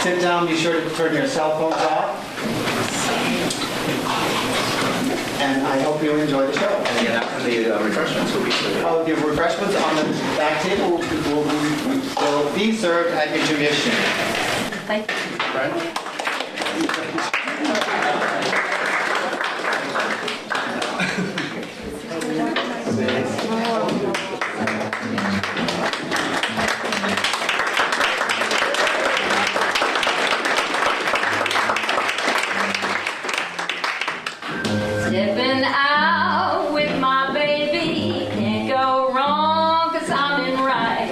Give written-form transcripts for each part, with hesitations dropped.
Sit down, be sure to turn your cell phones off. And I hope you enjoy the show. And the refreshments will be served. Oh, the refreshments on the back table will be served at intermission. Thank you. Right? Stepping out with my baby, can't go wrong 'cause I'm in right.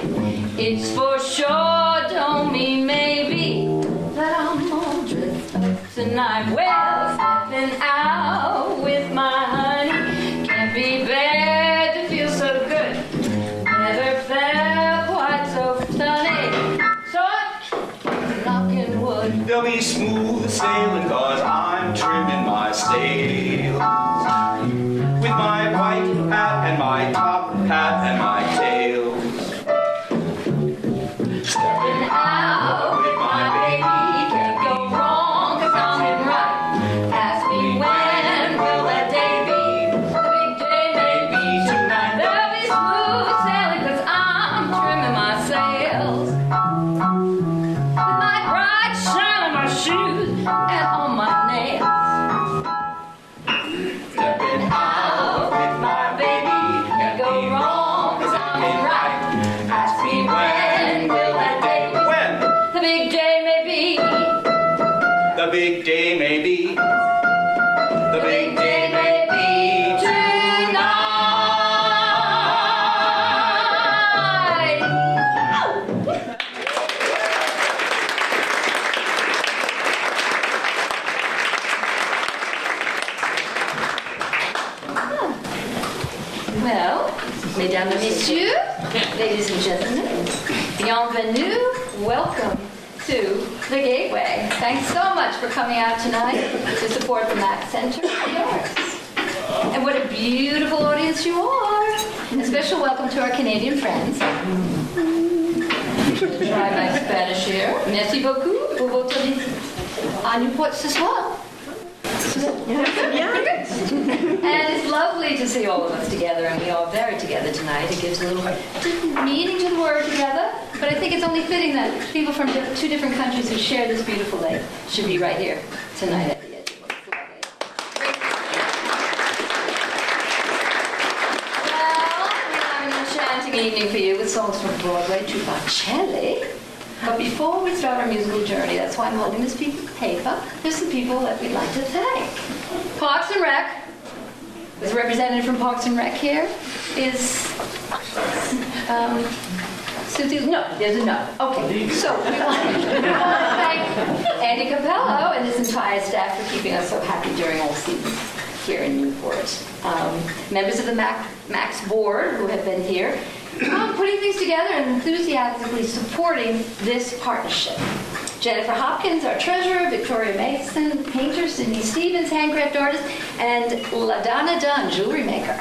It's for sure, don't mean maybe, that I'm all dressed up tonight. Well, stepping out with my honey, can't be bad to feel so good. Never felt quite so funny. So I'm knocking wood. They'll be smooth sailing 'cause I'm trimming my sails. With my white hat and my top hat and my tails. Stepping out with my baby, can't go wrong 'cause I'm in right. Ask me when will that day be? The big day may be tonight. There'll be smooth sailing 'cause I'm trimming my sails. With my bright shine on my shoes and on my nails. Stepping out with my baby, can't go wrong 'cause I'm in right. Ask me when will that day be? When The big day may be. the big day may be. The big day may be tonight. Well, mesdames et messieurs, ladies and gentlemen, bienvenue, welcome to the Gateway. Thanks so much for coming out tonight to support the Mack Center for the Arts. And what a beautiful audience you are. A special welcome to our Canadian friends. Try my Spanish here. Merci beaucoup pour votre visite à Newport ce soir. And it's lovely to see all of us together, and we are very together tonight. It gives a little meaning to the word together, but I think it's only fitting that people from two different countries who share this beautiful day should be right here tonight at the edge of the Well, we're having an enchanting evening for you with songs from Broadway to Bocelli. But before we start our musical journey, that's why I'm holding this piece of paper. There's some people that we'd like to thank. Parks and Rec. There's a representative from Parks and Rec here. Is Susie? No, there's a no. Okay, so we want to thank Andy Capello and his entire staff for keeping us so happy during all seasons here in Newport. Members of the Max board who have been here, putting things together and enthusiastically supporting this partnership. Jennifer Hopkins, our treasurer, Victoria Mason, painter, Sydney Stevens, handcraft artist, and LaDonna Dunn, jewelry maker.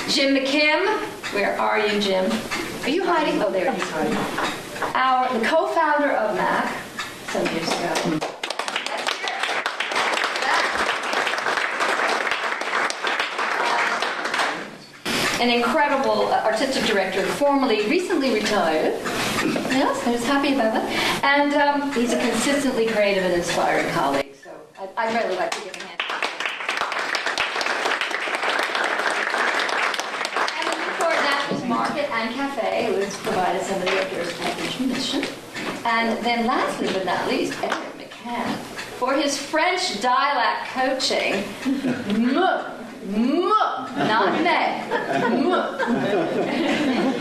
Jim McKim, where are you, Jim? Are you hiding? Oh, there he is. The co-founder of MAC some years ago. An incredible artistic director, recently retired. Yes, I was happy about that. And he's a consistently creative and inspiring colleague. So I'd really like to give him a hand. And the Newport Naturals Market and Cafe, who has provided some of the hors d'oeuvres at intermission. And then lastly but not least, Eric McCann, for his French dialect coaching. Not me.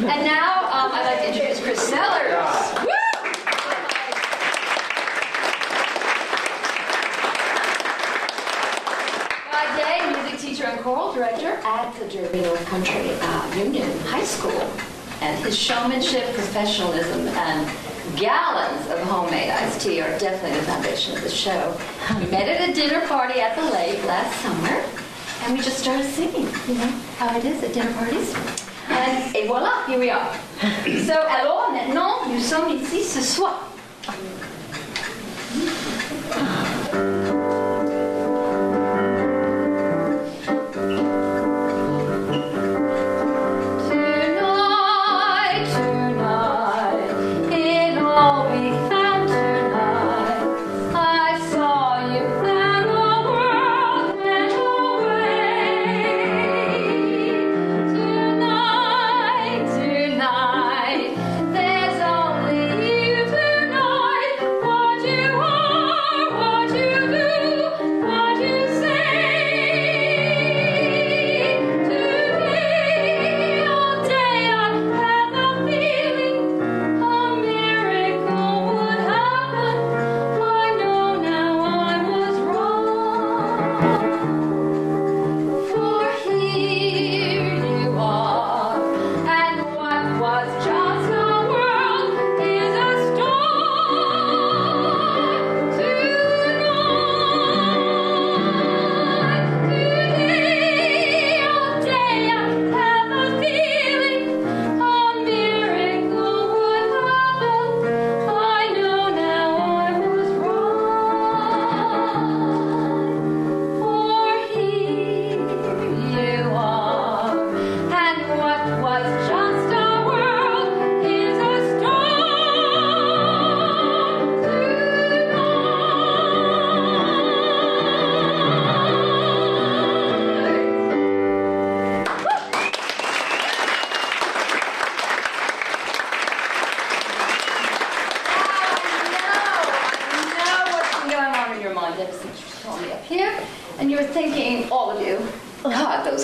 And now I'd like to introduce Chris Sellers. Woo! ball director at the Derby North Country Union High School. And his showmanship, professionalism, and gallons of homemade iced tea are definitely the foundation of the show. We met at a dinner party at the lake last summer, and we just started singing, you know, how it is at dinner parties. Et voilà, here we are. So, alors, maintenant, nous sommes ici ce soir.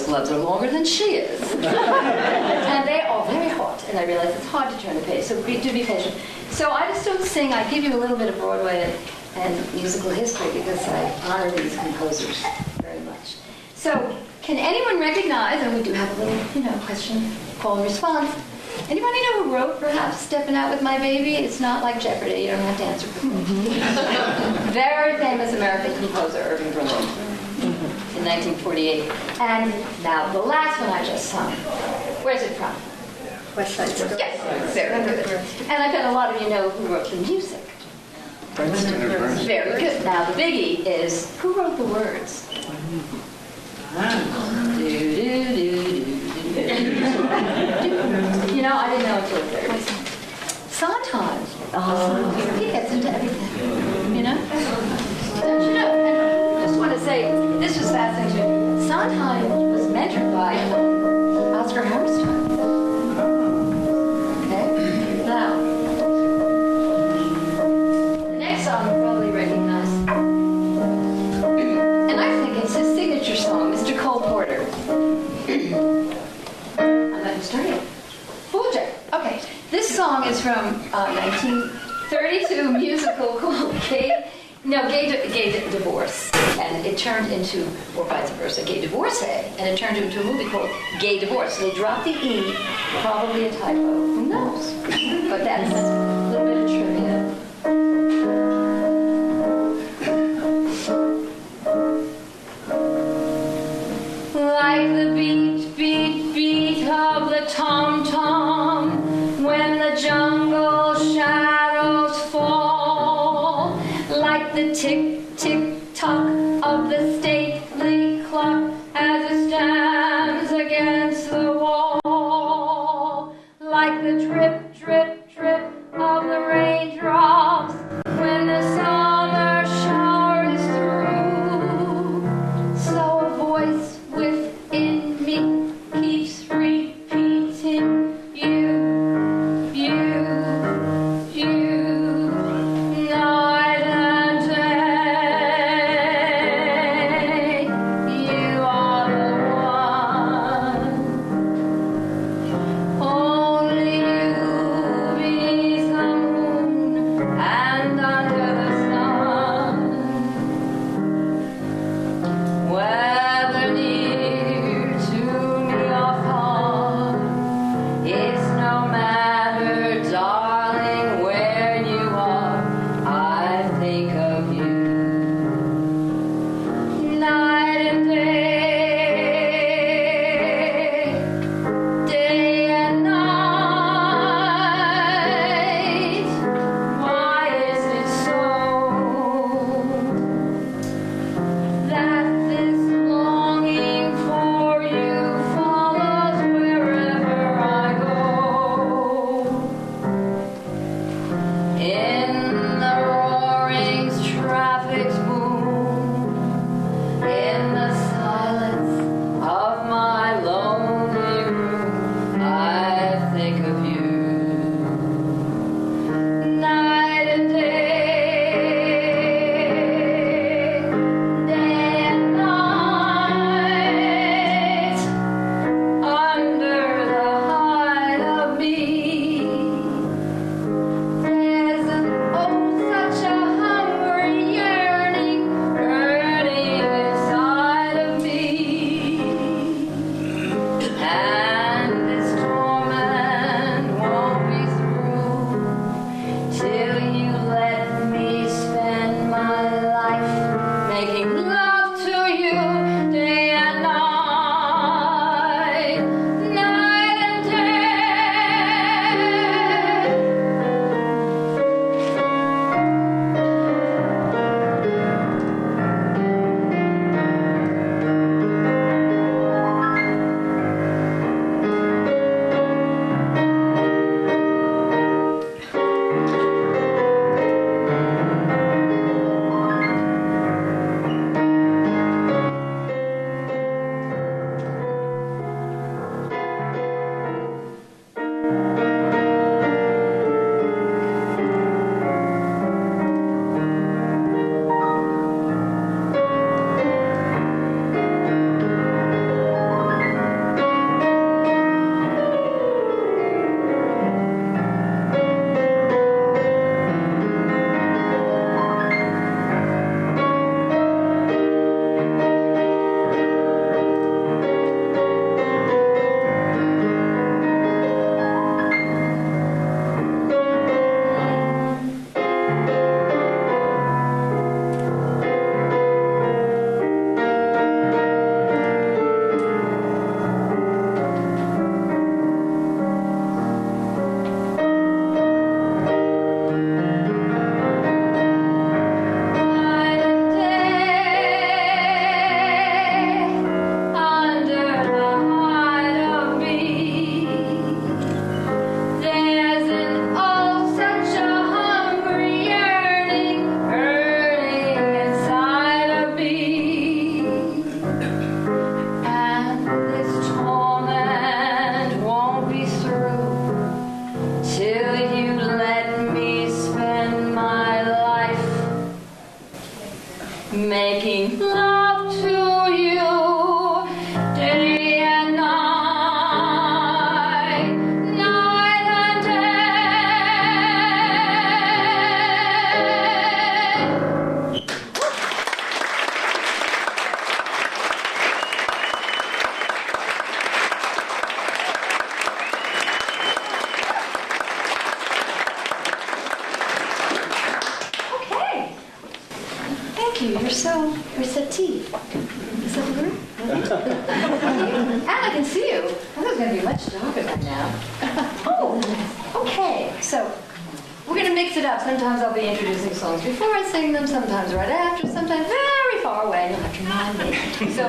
Gloves are longer than she is. And they are very hot. And I realize it's hard to turn the page, so do be patient. So I just don't sing. I give you a little bit of Broadway and musical history because I honor these composers very much. So can anyone recognize, and we do have a little, question, call and response. Anybody know who wrote, perhaps, Steppin' Out With My Baby? It's not like Jeopardy. You don't have to answer. Very famous American composer, Irving Berlin. In 1948. And now the last one I just sung. Where's it from? West Side Story. Yes, very good. And I bet a lot of you know who wrote the music. Very good. Now the biggie is, who wrote the words? I didn't know until the 30s. Sondheim. He gets into everything. Don't you know? And I just want to say, this was fascinating. Sondheim was mentored by Oscar Hammerstein. Okay? Now, the next song you probably recognize. And I think it's his signature song, Mr. Cole Porter. I'm not going to start yet. Fool Jack. Okay. This song is from 1932 musical called Gay Divorce, and it turned into, or vice versa, Gay Divorcee, and it turned into a movie called Gay Divorce. So they dropped the E, probably a typo, who knows? But that's a little bit of trivia. Like the beat, beat, beat of the tom-tom when the jungle shadows fall, like the tick, tick, tock of the stately clock as it stands against the wall, like the drip, drip, drip of the raindrops when the summer shower is through. So a voice within me keeps repeating, you, night and day. making love to you day and night, night and day. Okay. Thank you. You're so receptive. Is that the word? And I can see you. I was going to be much darker by now. Oh, okay. So we're going to mix it up. Sometimes I'll be introducing songs before I sing them, sometimes right after, sometimes very far away. You'll have to remind me. So,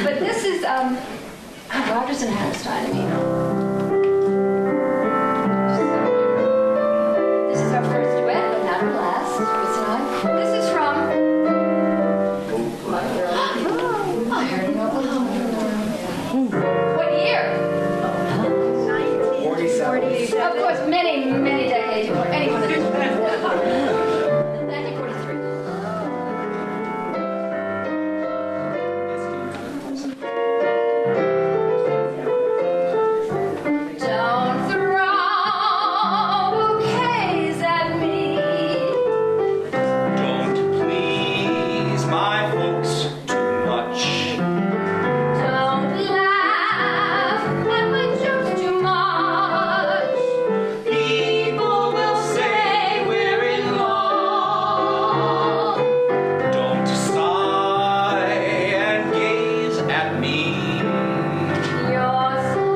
but this is Rodgers and Hammerstein. I mean, this is our first duet, but not our last. Chris and I. This is from I heard in Oklahoma. What year? 47. Of course, many, many decades before anyone has 1943. Don't throw bouquets at me. Don't please my folks too much. Don't laugh at my jokes too much. People will say we're in love. Don't sigh and gaze at me. Your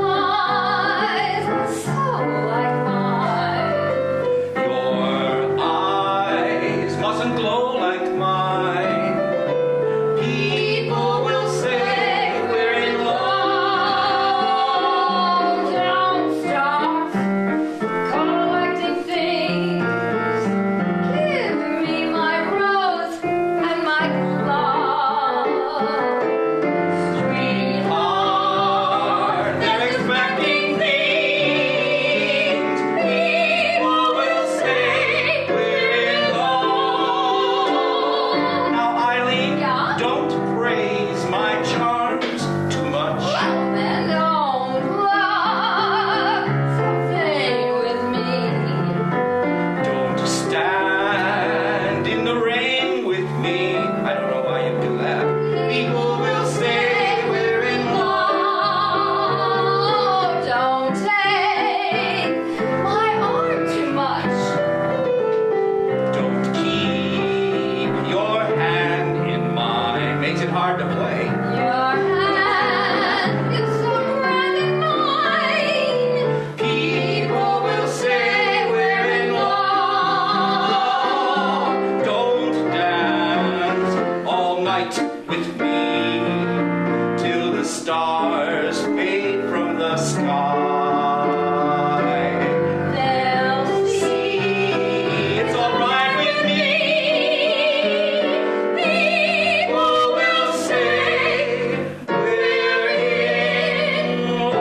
eyes are so like mine. Your eyes mustn't glow like mine. People will say we're in love. Don't start collecting things. Give me my rose and my glove. Sweetheart, they're expecting things. People will say we're in love. Now, Eileen, Yeah? don't praise my charms too much. Well, then don't look so vain with me. Don't stand in the rain with me. I don't know why you do that. People will say we're in love. Don't take my arm too much. Don't keep your hand in mine. Makes it hard to play. Your hand is so grand in mine. People will say we're in love. Don't dance all night with me till the stars fade from the sky. They'll see It's all right with me. People will say we're in love.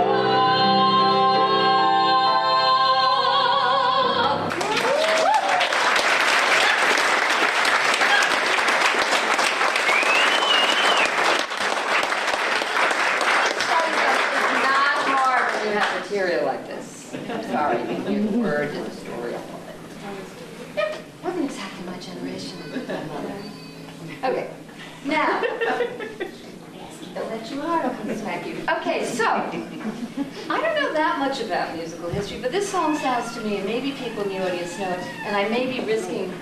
It's not hard when you have material like this. I'm sorry, you can word in the story. Yep, wasn't exactly my generation. Okay, now. Don't let your heart open, smack you. Okay, so, I don't know that much about musical history, but this song sounds to me, and maybe people in the audience know it, and I may be risking,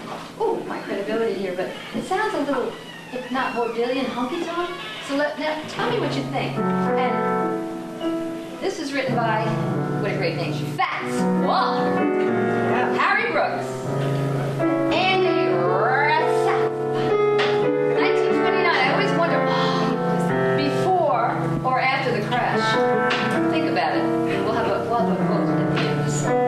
my credibility here, but it sounds a little, if not Vaudevillian, honky-tonk. So now, tell me what you think. And this is written by, what a great name, Fats Waller, Harry Brooks, Andy Rassap. 1929, I always wonder, before or after the crash. Think about it. We'll have a quote at the end of the song.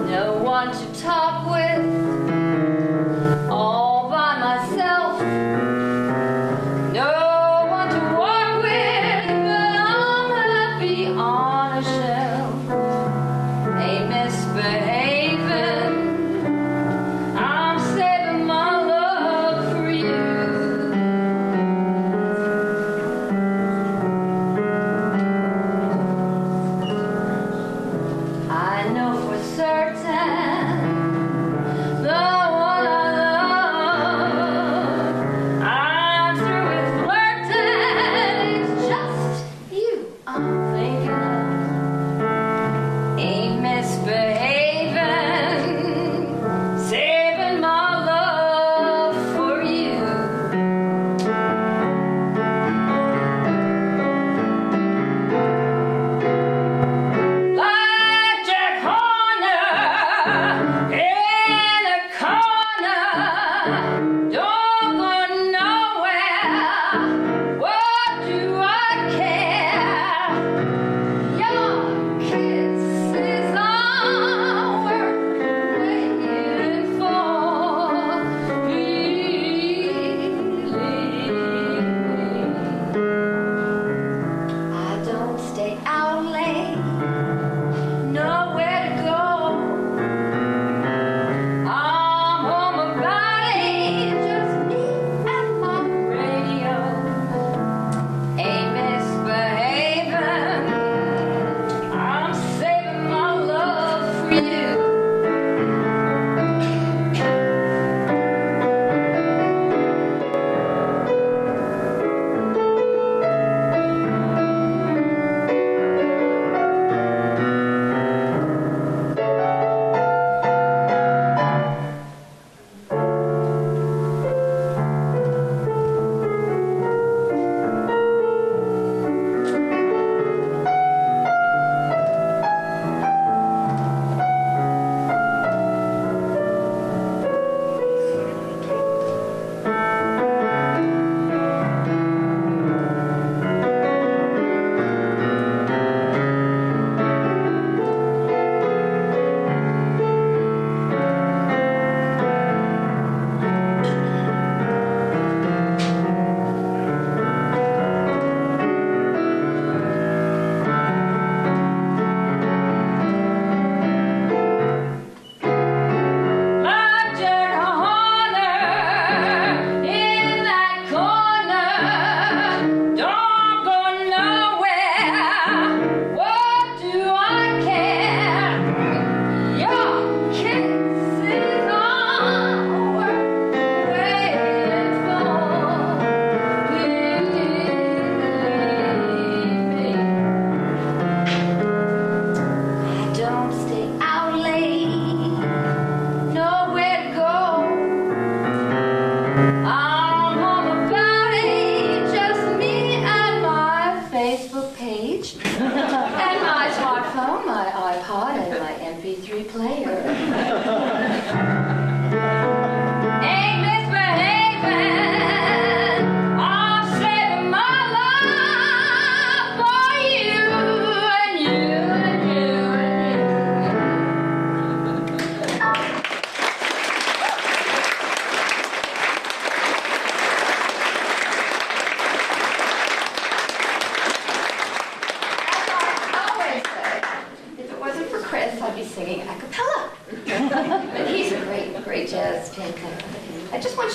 No one to talk with, all by myself.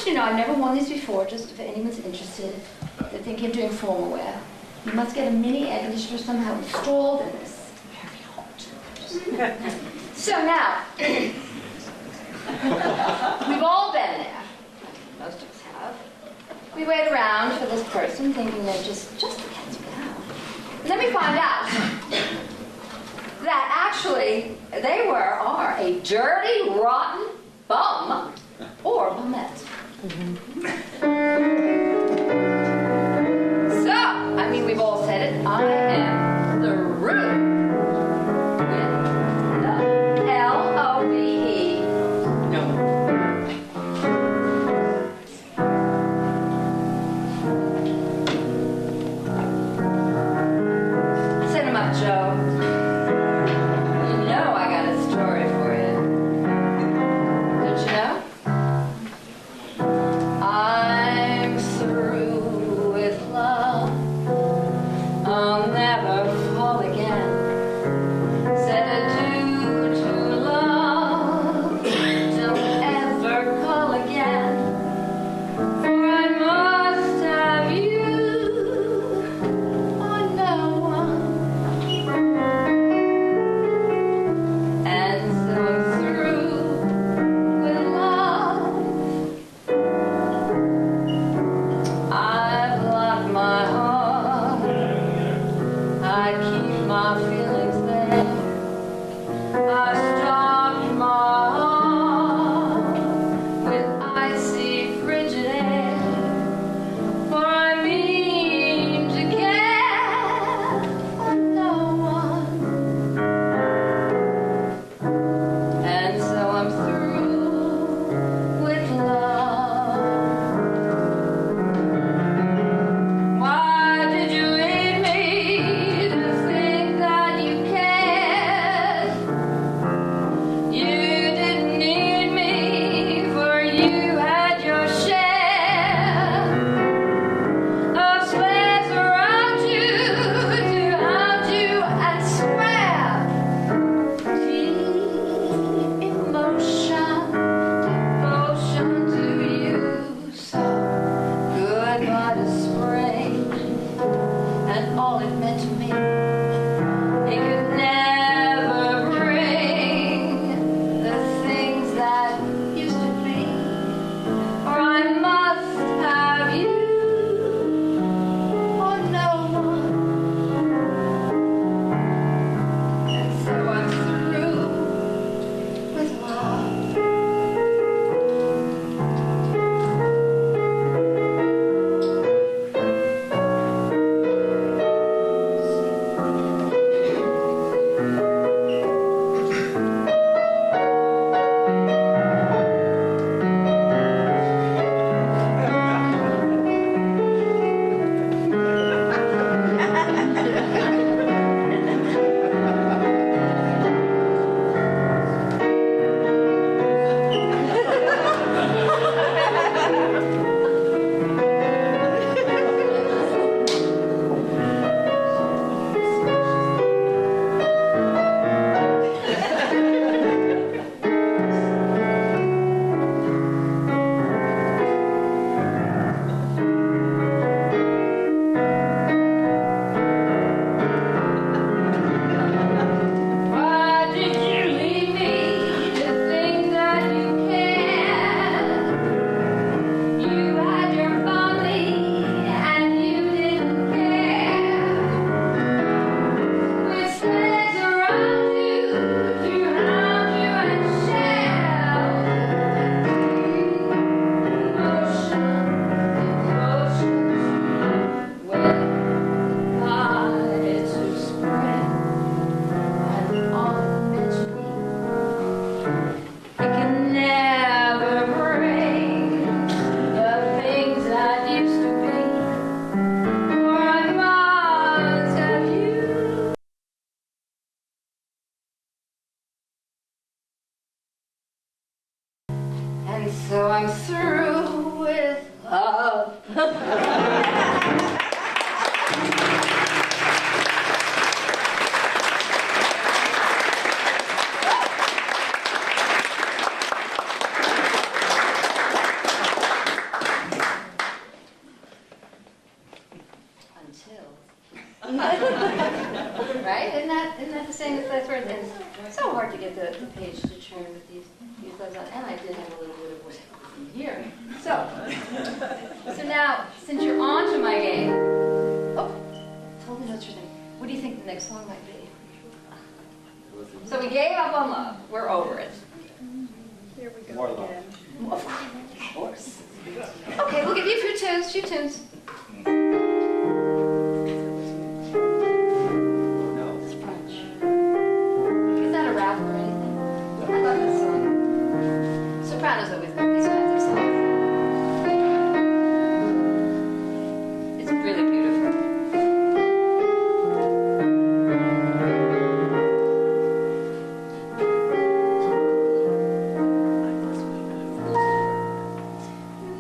want you to know I've never worn these before, just if anyone's interested, they're thinking of doing formal wear. You must get a mini air conditioner somehow installed in this. Very hot. So now, we've all been there. Most of us have. We wait around for this person thinking they're just against me now. And then we find out that actually they are a dirty, rotten bum or bumette. So, I mean, we've all said it. I am through with the L-O-V-E. No. Set him up, Joe. You know I got a story for you. Don't you know? I'm through with love. I'll never fall again. Said adieu to love. Don't ever call again. For I must have you or no one. tills. Right? Isn't that the same as last word? And it's so hard to get the page to turn with these letters on. And I did have a little bit of what's in here. So now, since you're on to my game, told me what's your name. What do you think the next song might be? So we gave up on love. We're over it. Here we go More love. again. Of course. Okay, we'll give you a few tunes, No. It's French. Is that a rap or anything? I love this song. Sopranos always love these kinds of songs. It's really beautiful.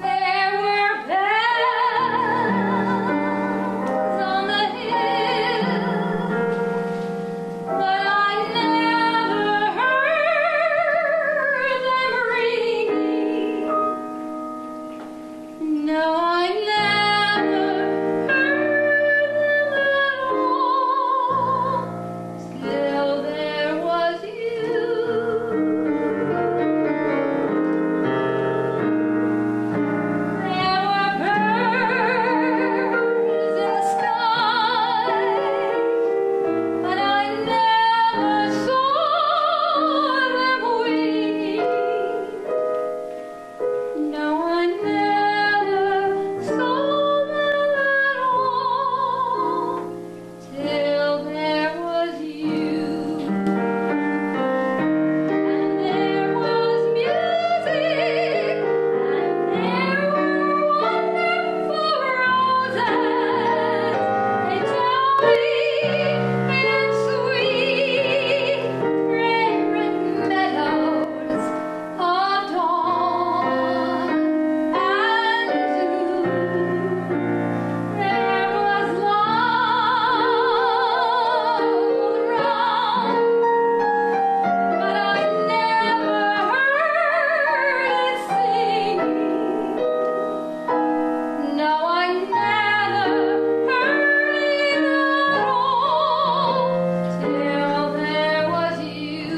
There were bells on the hill, but I never heard them ringing. No, I never heard them at all. Still, there was you. There were birds in the sky, but I never saw them winging. No, I never saw them at all, till there was you. And there was music, and there were wonderful roses. They tell me in sweet, fragrant meadows of dawn and dew. There was love around, but I never heard it singing. No, I never heard it at all, till there was you.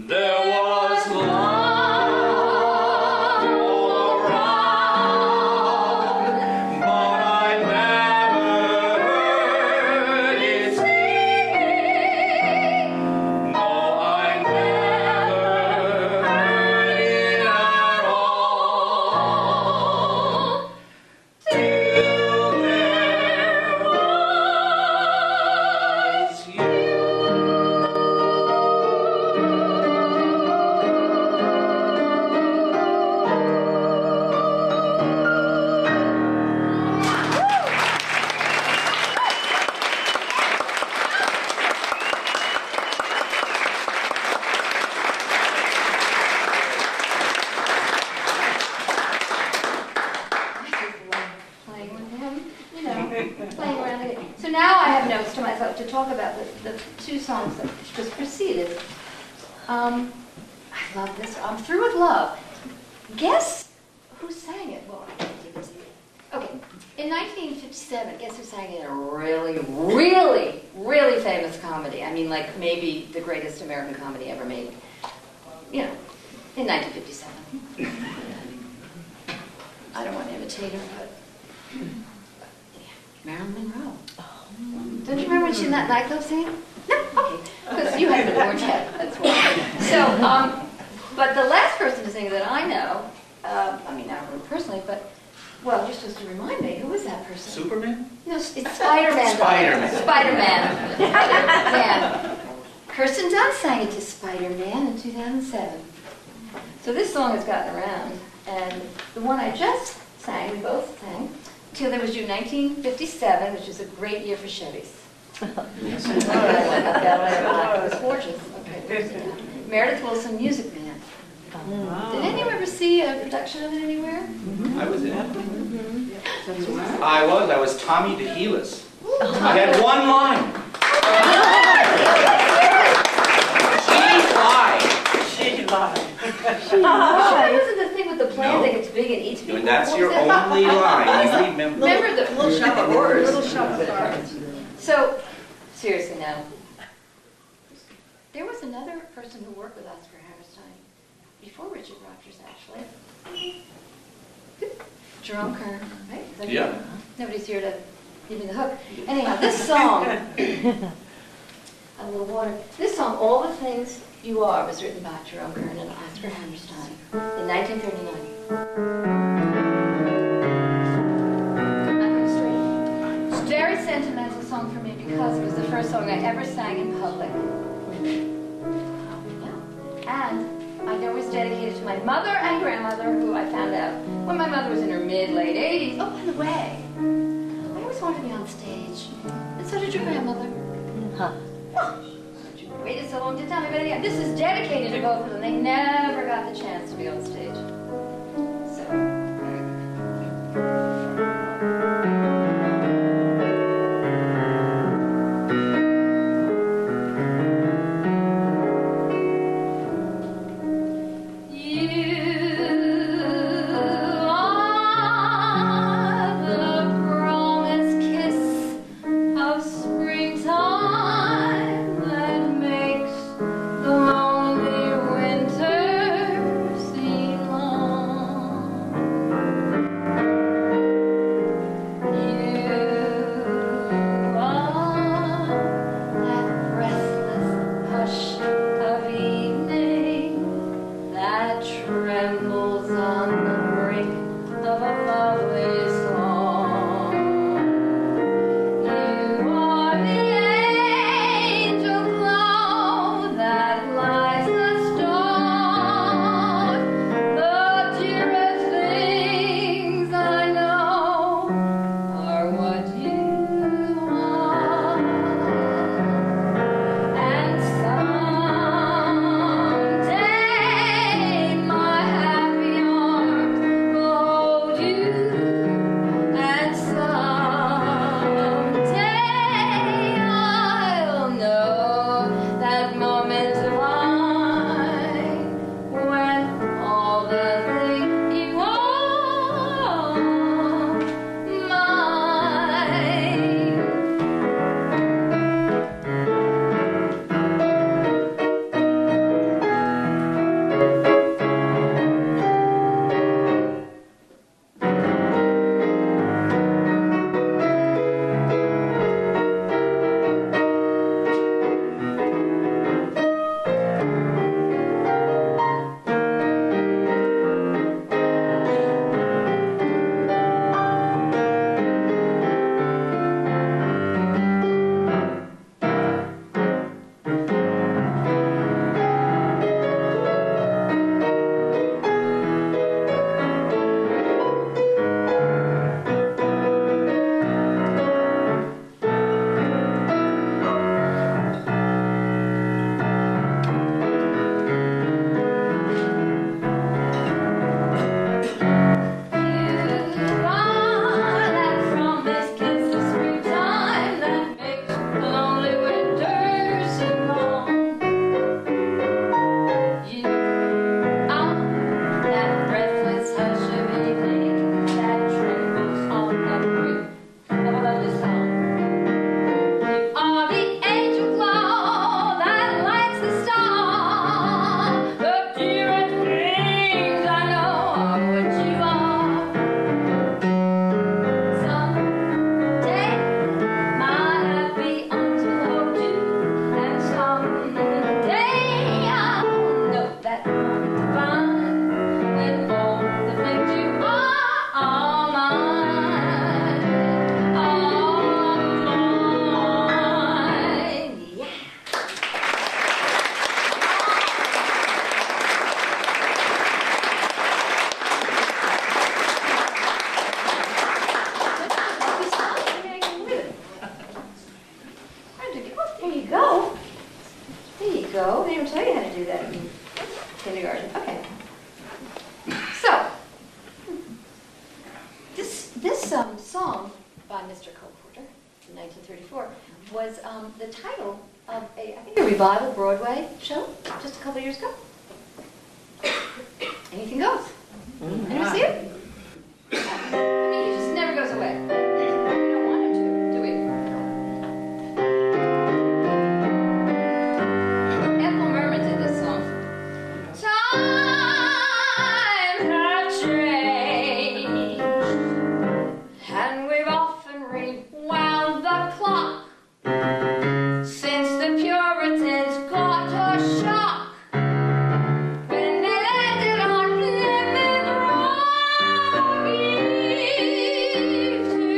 There was love all around, but I never heard it singing. No, I never heard it at all, till there was you. I just love playing with him, playing around it. So now I have notes to myself to talk about the two songs that just preceded. I love this. I'm through with love. Guess who sang it? Well, I can't give it to you. Okay. In 1957, guess who sang it in a really, really, really famous comedy? I mean, like maybe the greatest American comedy ever made. In 1957. I don't want to imitate her, but Marilyn Monroe. Don't you remember when she in that nightclub scene? No? Okay. Because you hadn't been born yet, that's why. So, but the last person to sing that I know, I mean, not really personally, but, well, you're supposed to remind me, who is that person? Superman? No, it's Spider-Man. Spider-Man. Spider-Man. Yeah. Kirsten Dunst sang it to Spider-Man in 2007. So this song has gotten around, and the one I just sang, we both sang, Till There Was You, 1957, which is a great year for Chevys. It was gorgeous. Okay, Meredith Willson, Music Man. Did anyone ever see a production of it anywhere? I was in it. I was Tommy DeHelis. I had one line. She lied. That wasn't the thing with the plant that gets big and eats people. And that's What your was that? only line. You remember. Remember the Little shop of horrors. Little shop of horrors. So, seriously now, there was another person who worked with Oscar Hammerstein before Richard Rodgers, actually. Jerome Kern, right? Is that Yeah. right? Nobody's here to give me the hook. Anyhow, this song, a little water. This song, All the Things You Are, was written by Jerome Kern and Oscar Hammerstein in 1939. It's a very sentimental song for me because it was the first song I ever sang in public. And I know it was dedicated to my mother and grandmother, who I found out when my mother was in her late 80s. Oh, by the way, I always wanted to be on stage. And so did your grandmother. Well, you waited so long to tell me, but again, this is dedicated to both of them. They never got the chance to be on stage. So. Seem Mr. Cole Porter in 1934, was the title of I think a revival Broadway show just a couple years ago. Anything goes. Anyone see it? I mean, it just never goes away. We don't want him to, do we? Ethel Merman did this song. Time had changed, and we've often rewound the clock since the Puritans got a shock when they landed on Plymouth Rock.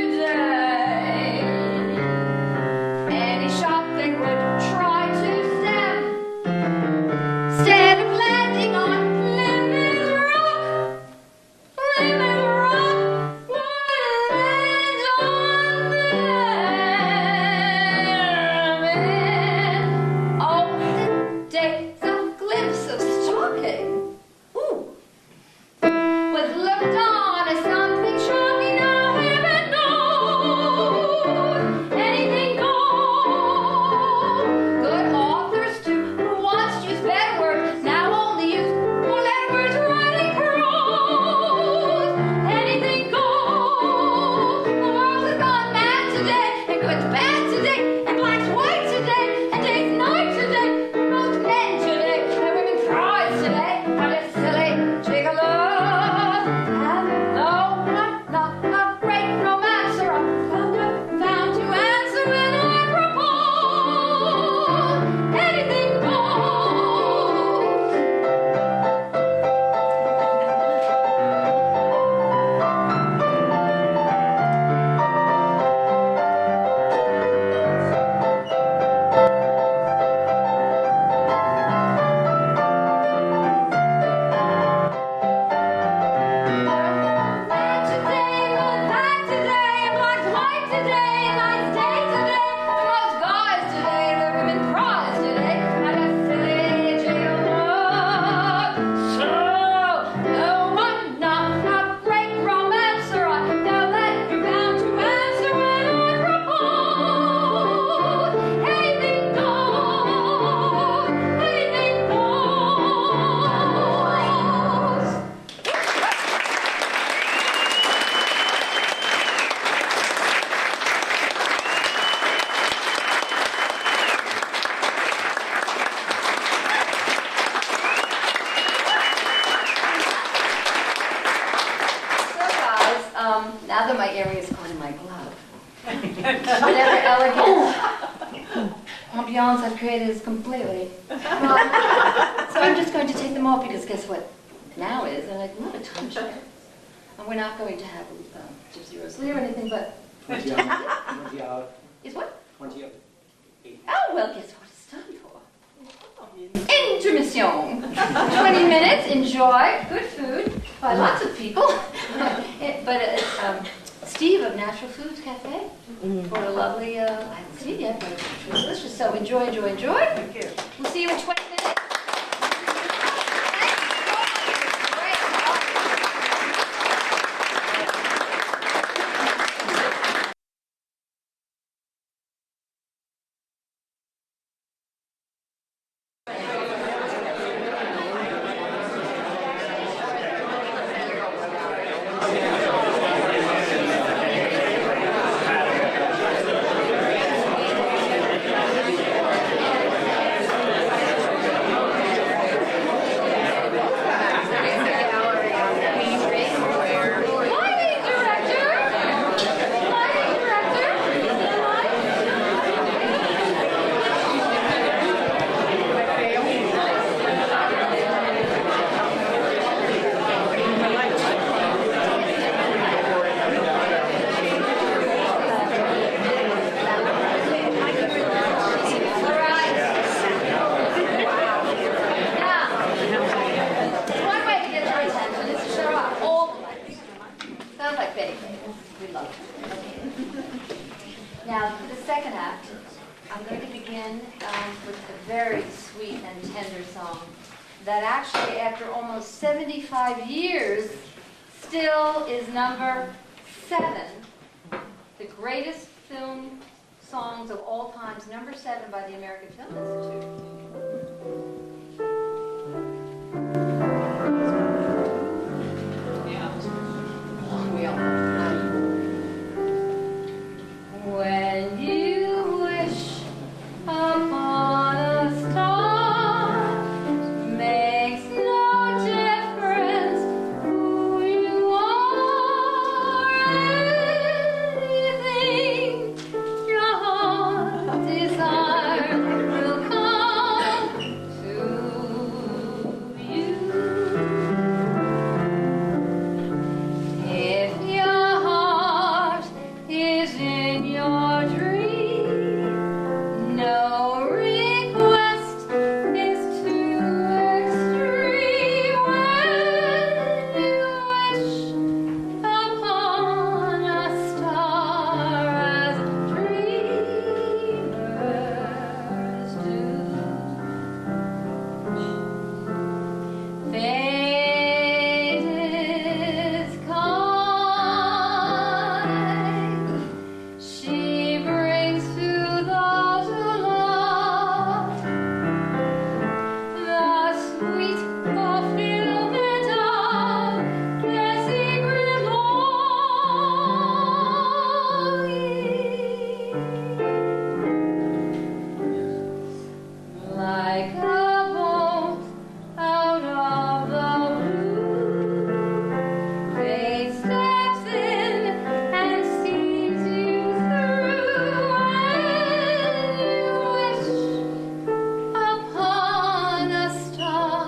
Today, any shot they would try to stem, instead of landing on Plymouth Rock would land on them. Oh, the days of glimpse of stalking, ooh, was looked on as something shocking. Now heaven knows anything goes. Good authors too, who once used better words, now only use four-letter words writing prose. Anything goes. The world has gone mad today, and good's bad today, and black's white today, and day's night today. Most men today, and women's prize today. But it's silly, gigolo. And though I'm not a great romancer, I'm found to answer when I propose. Anything goes. Bad today, good bad today, black's white today, night's day today. The most guys today, the women prize today. And a silly gigolo. So, though I'm not a great romancer, I know that you're bound to answer when I propose. Anything goes. Anything goes. So guys, now that my earring is caught in my glove, whatever elegant ambiance I've created is completely wrong. So I'm just going to take them off because guess what now is, and I'd love a time check. And we're not going to have Gypsy Rose Lee or anything, but 20 out. is what? 20 out. Oh, well, guess what it's time for? Intermission. 20 minutes, enjoy, good food by lots of people. But it's Steve of Natural Foods Cafe for a lovely, I haven't seen it yet, but it's delicious. So enjoy, enjoy, enjoy. Thank you. We'll see you in 20 minutes. Now, for the second act, I'm going to begin with a very sweet and tender song that actually, after almost 75 years, still is number 7, the the greatest film songs of all times, #7 by the American Film Institute. We all when you wish upon a star, makes no difference who you are. Anything your heart desires will come to you. If your heart is in your dream, no request is too extreme. When you wish upon a star as dreamers do, fate is kind. She brings to those who love the sweet fulfillment of their secret longing. Like a bolt out of the blue, fate steps in and sees you through. When you wish upon a star,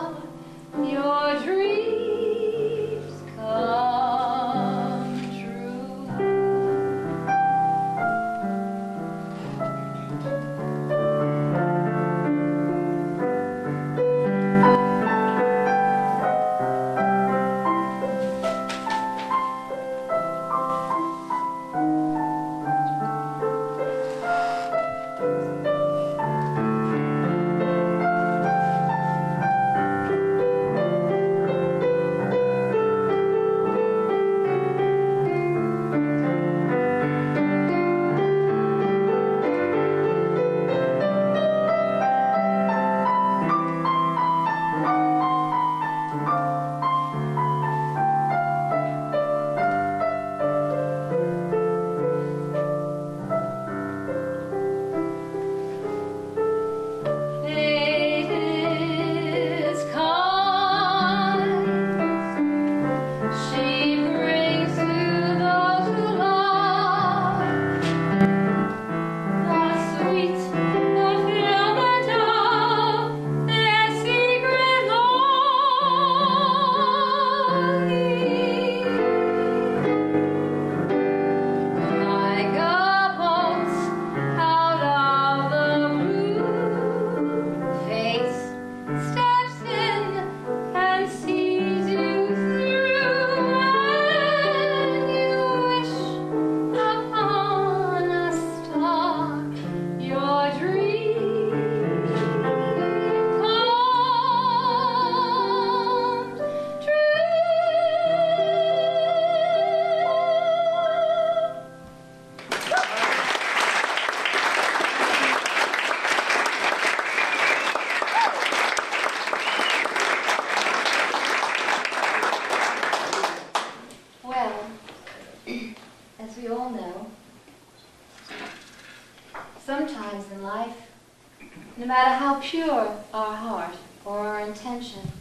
your dreams come true. Fate is kind. She brings to those who love the sweet fulfillment of their secret longing. Like a bolt out of the blue, fate steps in and sees you through. When you wish upon a star, your dream comes true. Well, as we all know, sometimes in life, no matter how pure our heart or our intention,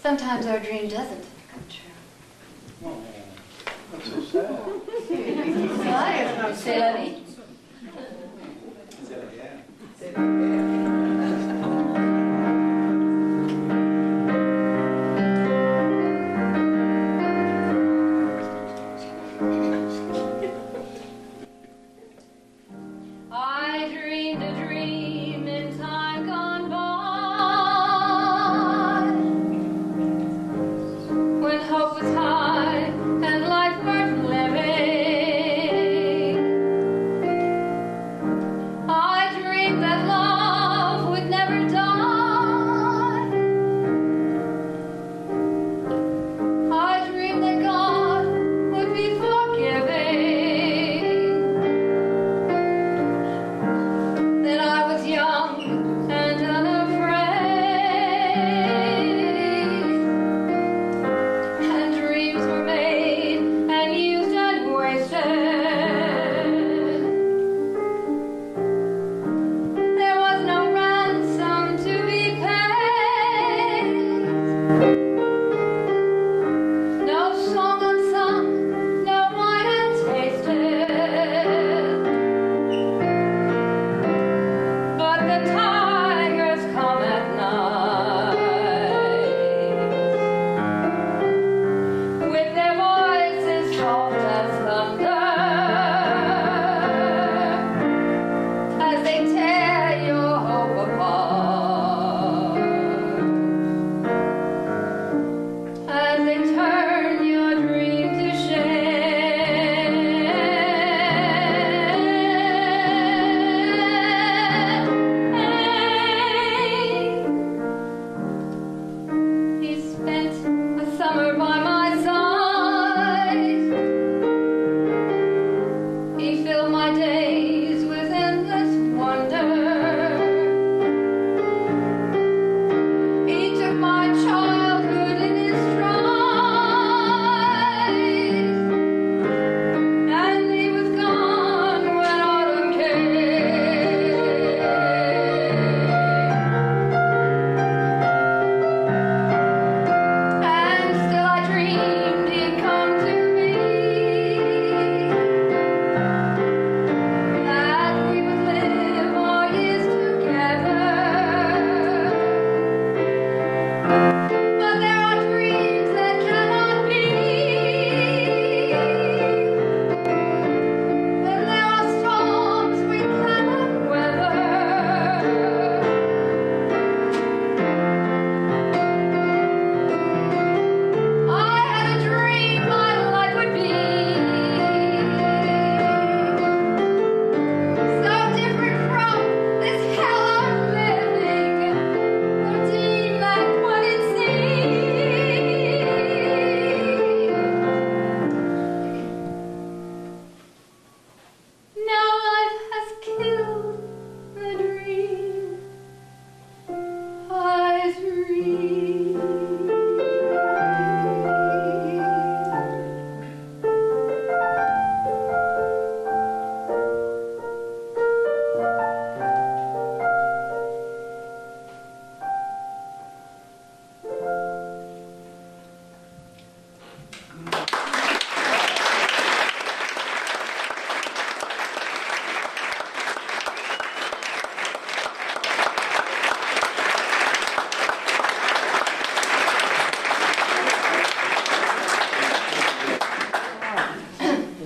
sometimes our dream doesn't come true. That's so sad. Silly. I dreamed a dream in time gone by, when hope was high and life worth living.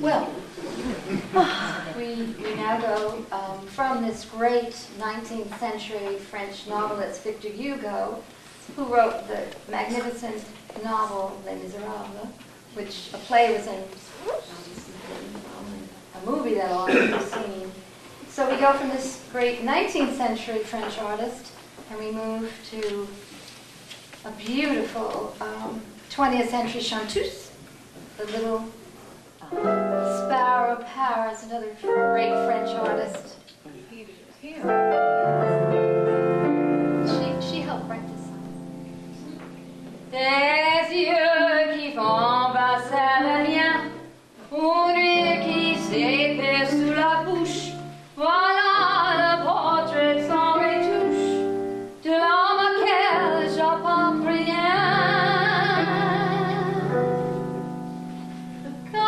Well, we now go from this great 19th century French novelist Victor Hugo, who wrote the magnificent novel Les Miserables, which a play was in, a movie that all of you have seen. So we go from this great 19th century French artist, and we move to a beautiful 20th century chanteuse, the little Sparrow Paris, another great French artist. She helped write this song. Des yeux qui font passer le mien, une nuit qui s'était sous la bouche, voilà le portrait sans retouche de l'homme auquel j'apporte rien. Quand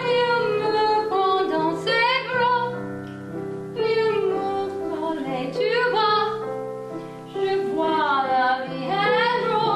il me prend dans ses bras, il me frôle et tu vois, je vois la vie est drôle.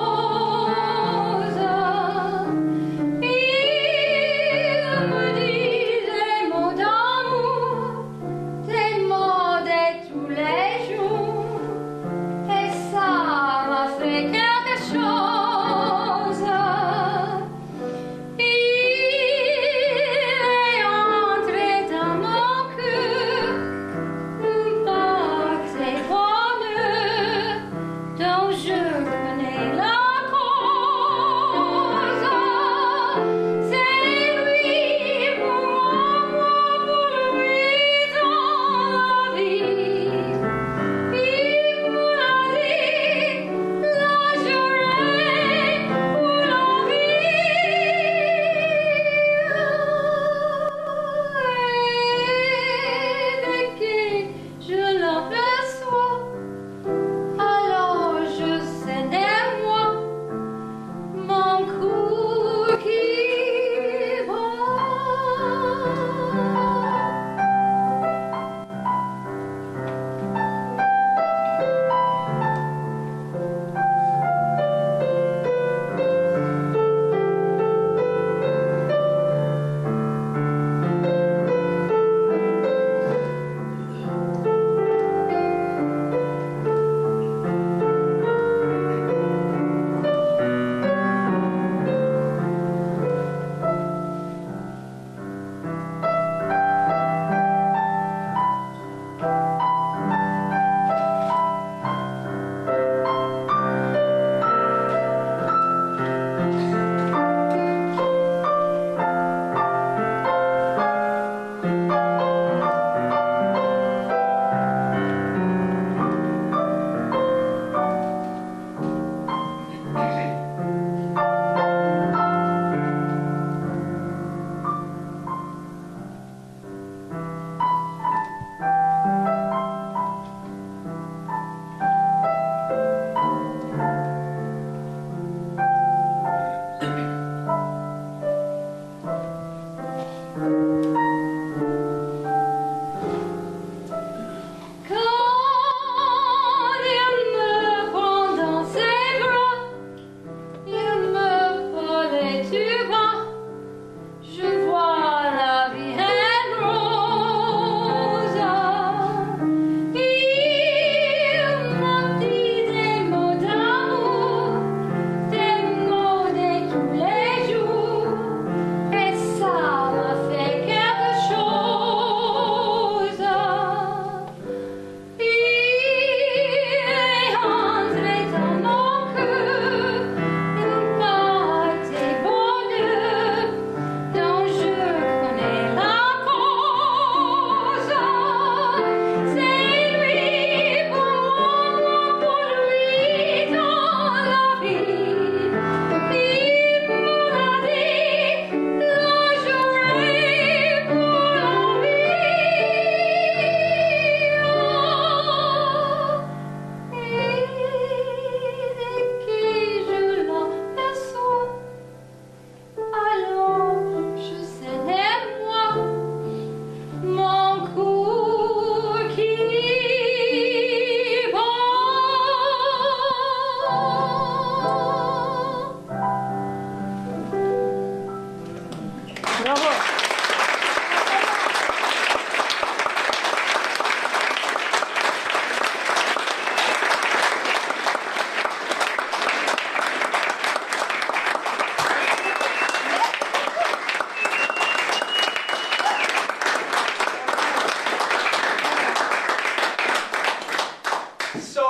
So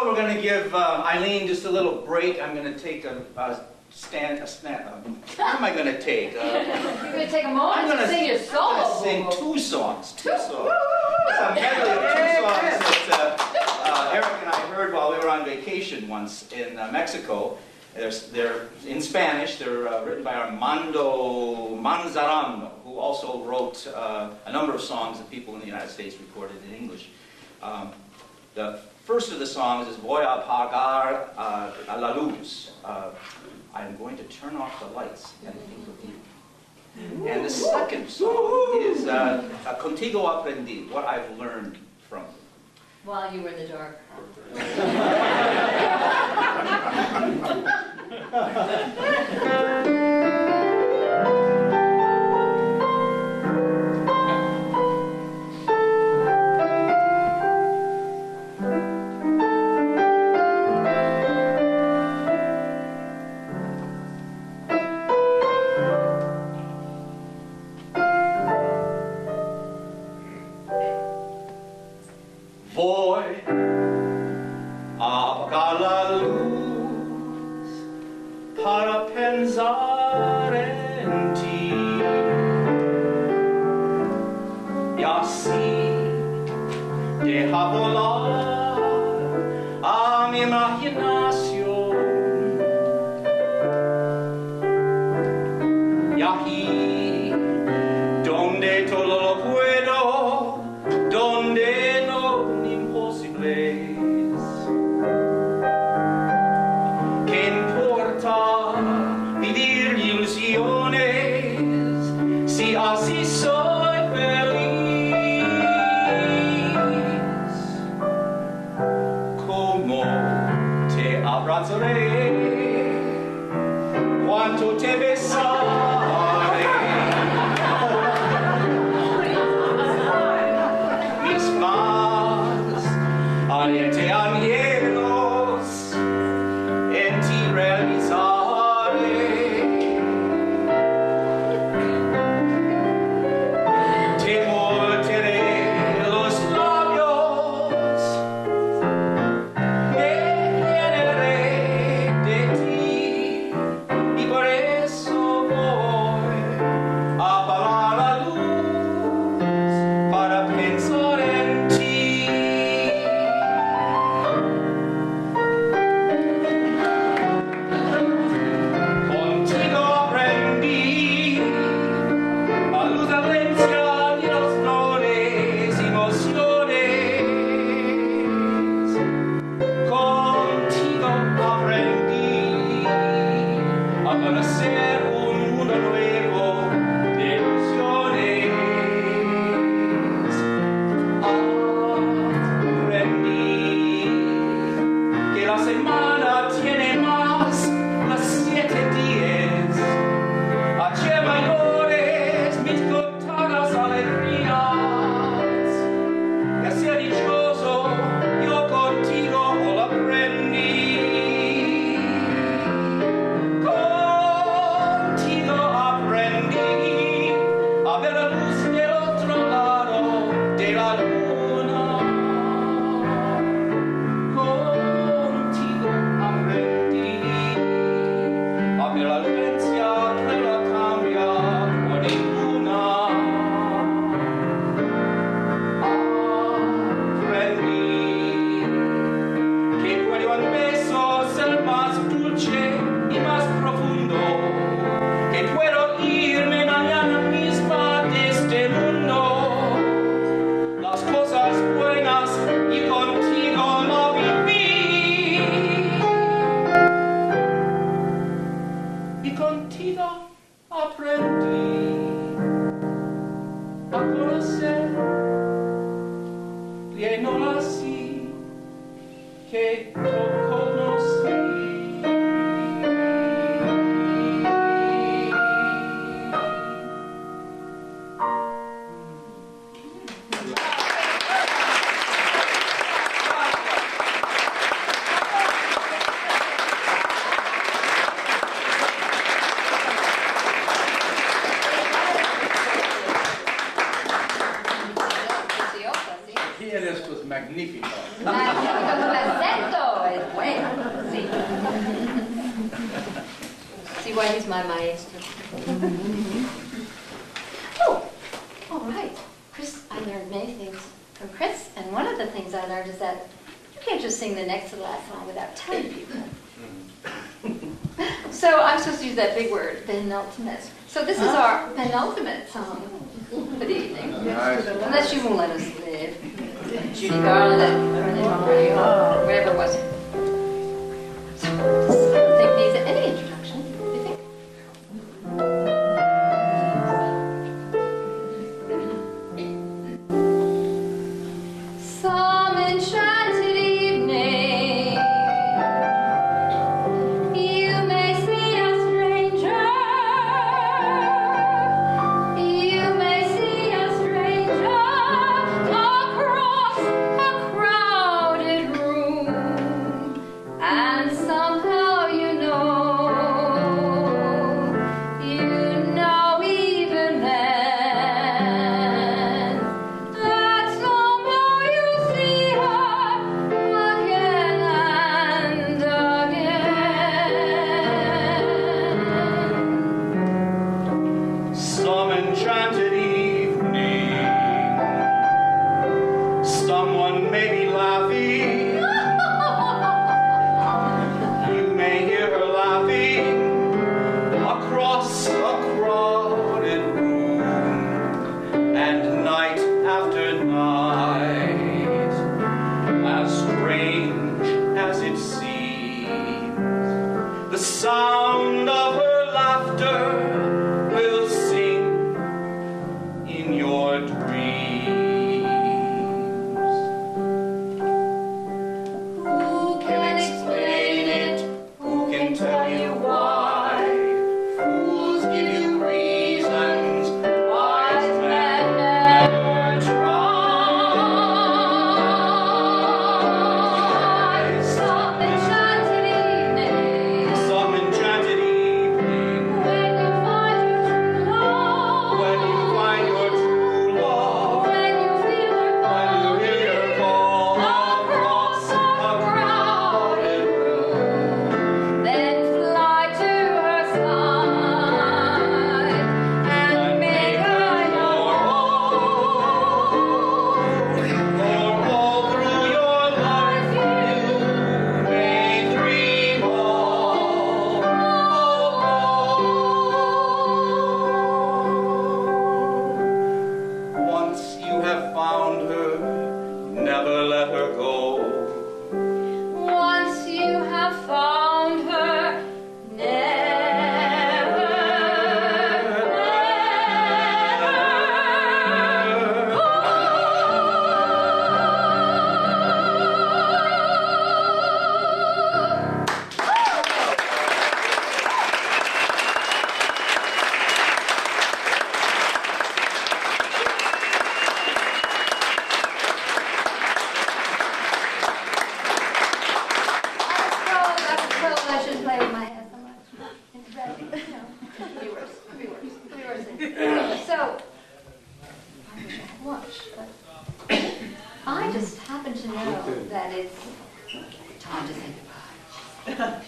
we're going to give Eileen just a little break. I'm going to take a stand. What am I going to take? You're going to take a moment to sing your solo. I'm going to sing two songs. It's a medley of two songs that Eric and I heard while we were on vacation once in Mexico. They're in Spanish. They're written by Armando Manzarano, who also wrote a number of songs that people in the United States recorded in English. The first of the songs is Voy a apagar la luz. I'm going to turn off the lights and think of you. And the second song is Contigo aprendí, what I've learned from you. While you were in the dark. Voy a apagar la luz para pensar en ti y así deja volar a mi imaginación y aquí donde todo lo puedo, donde no imposibles. ¿Qué importa vivir ilusiones si así soy feliz? Como te abrazaré, cuánto te besaré. Mis más ardientes anhelos en ti realizaré. Te morderé los labios, me llenaré de ti y por eso voy a apagar la luz para pensar en ti. Contigo aprendí a luz valencia y los flores, emociones. Contigo aprendí a conocer un mundo nuevo de ilusiones. Aprendí que la semana tiene más las 7 días. Ayer mayores mis contadas alegrías. Que sea dichoso, yo contigo lo aprendí. Contigo aprendí a ver la luz del otro lado de la luna. Contigo aprendí a ver la vivencia que la cambia por ninguna. Aprendí que puede un beso ser más dulce y más profundo, que puedo irme mañana misma de este mundo. Las cosas buenas y contigo lo viví. Y contigo aprendí a conocer y no así que te conocí. magnifico. Magnifico, tu accento es bueno. Sí. See why he's my maestro. Oh, all right. Chris, I learned many things from Chris, and one of the things I learned is that you can't just sing the next to the last song without telling people. So I'm supposed to use that big word, penultimate. So this is our penultimate song for the evening. Unless you won't let us live. Judy Garland, whatever it was. So, I think needs any introduction, do you think? Some enchanted evening, you may see a stranger. You may see a stranger across a crowded room, and somehow you know even then, that somehow you'll see her again and again. Some enchanted evening, someone may be laughing. You may hear her laughing across a crowded room, and night after night, as strange as it seems, the sound of her laughter will sing in your dreams. Who can explain it? Who can tell you why? Fools give you reasons, wise men never try. Some enchanted evening, Some enchanted evening, when you find your true love, when you find your true love, when you feel her when you hear her call across a crowded room, then fly to her side and make her your own. for all through your life you may dream alone. Once you have found her, never let her go. Once you have found her, never, I shouldn't play with my hair so much. It's red. No, could be worse. Could be worse. Could be worse. So, I wish I had lunch, but I just happen to know that it's time to say goodbye.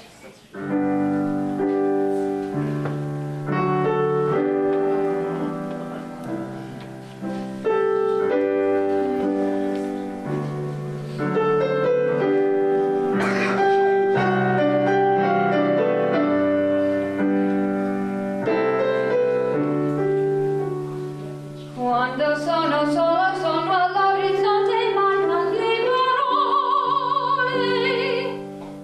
Quando sono sola sono all'orizzonte mancano le parole.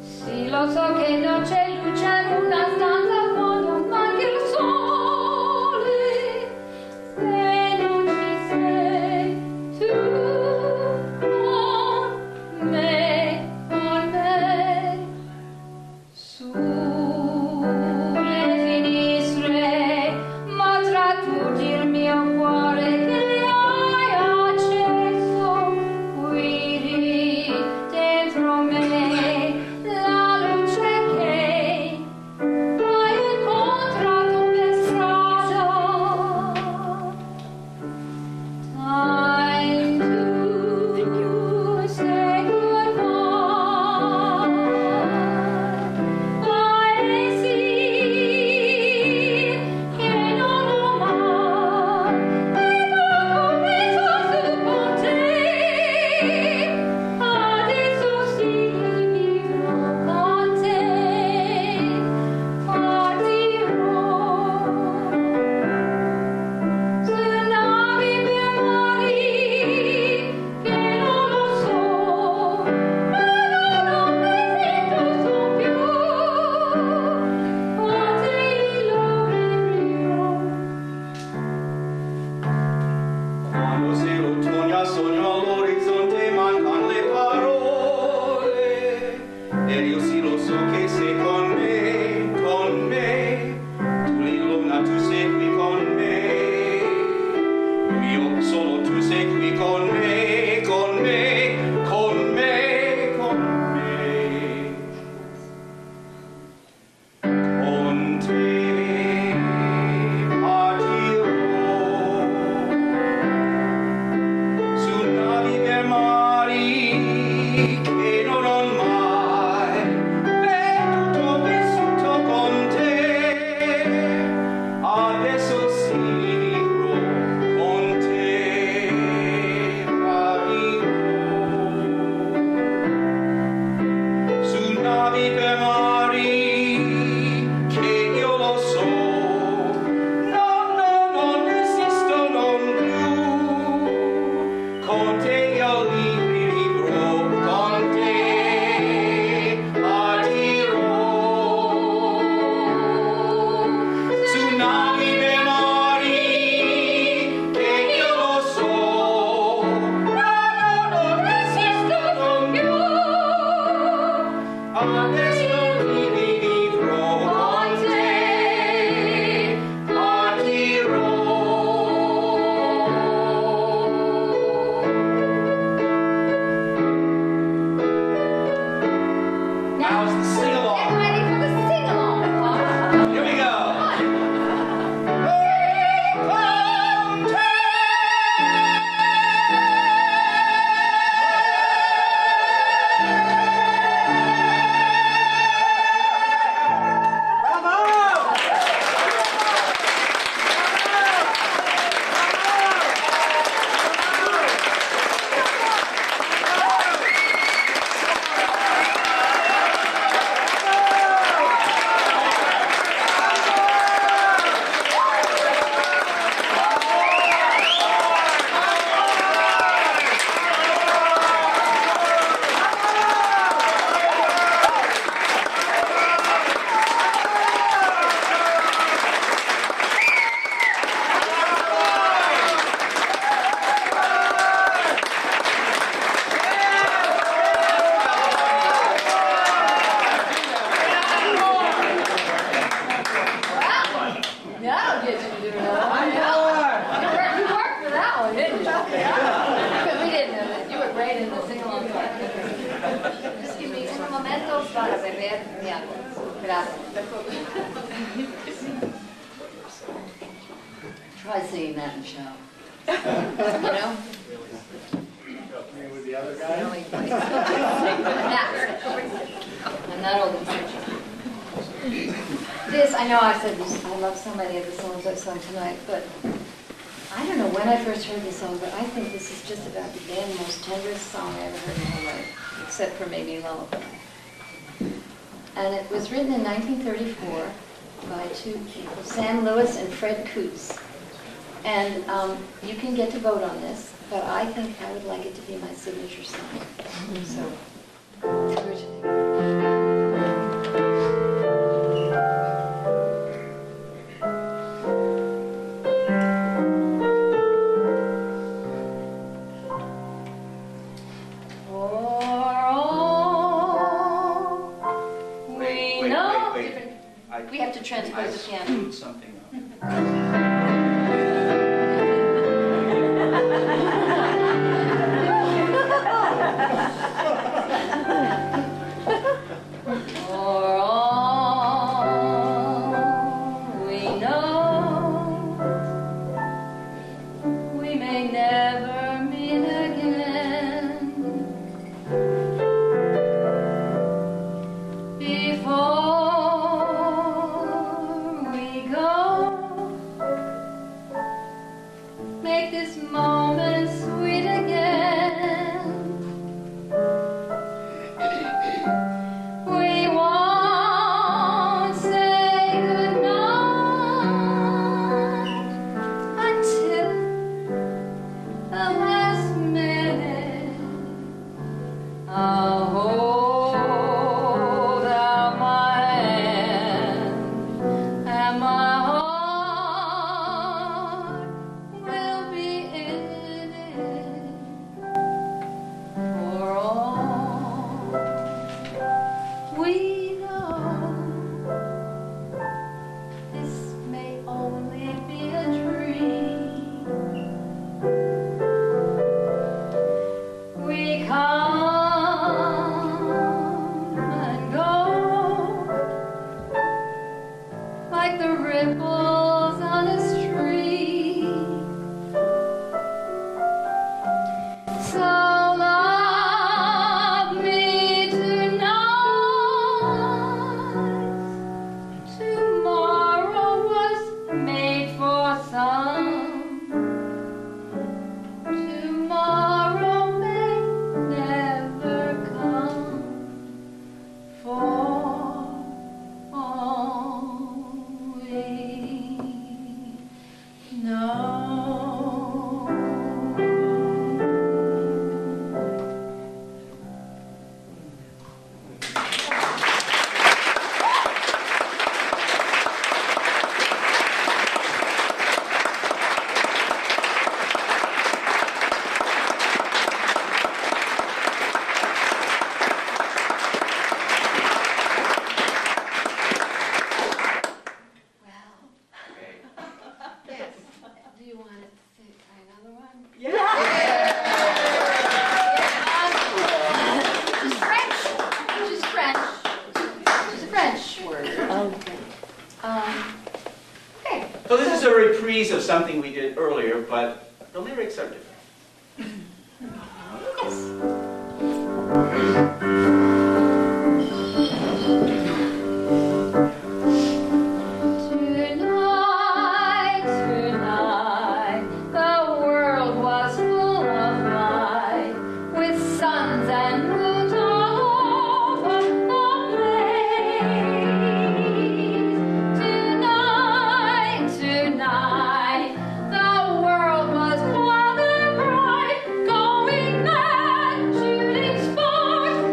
Sì, lo so che non c'è luce get you to do another one. You worked for that one, didn't you? Because we didn't know that. You were great in the sing-along part. Just give me un momento para beber mi agua. Gracias. Try singing that in the show. You know? With the other The guy? only place. I'm not old enough. This, I know I said this, I love so many of the songs I've sung tonight, but I don't know when I first heard this song, but I think this is just about the damn most tenderest song I ever heard in my life, except for maybe Lullaby. And it was written in 1934 by two people, Sam Lewis and Fred Coots. And you can get to vote on this, but I think I would like it to be my signature song. So, what do you think? We have to transpose the piano. screwed something up. For all we know, we may never meet again. Before we go, make this moment sweet again. We won't say goodnight until the last minute. I'll hold out my hand, and my heart will be in it. For all we know, this may only be a dream. We come and go like the ripples on a stream. So love me tonight. Tomorrow was made for some. Tomorrow may never come. For all we know. Well, yes. Do you want to try another one? Which is French. Which is French. Which is a French word. Okay. So this is a reprise of something we did earlier, but the lyrics are different. Yes. Tonight, tonight, the world was full of light, with suns and moons all ablaze. Tonight, tonight, the world was wild and bright, going mad, shooting sparks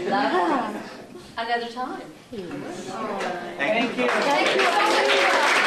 Love another time. Thank you. Thank you.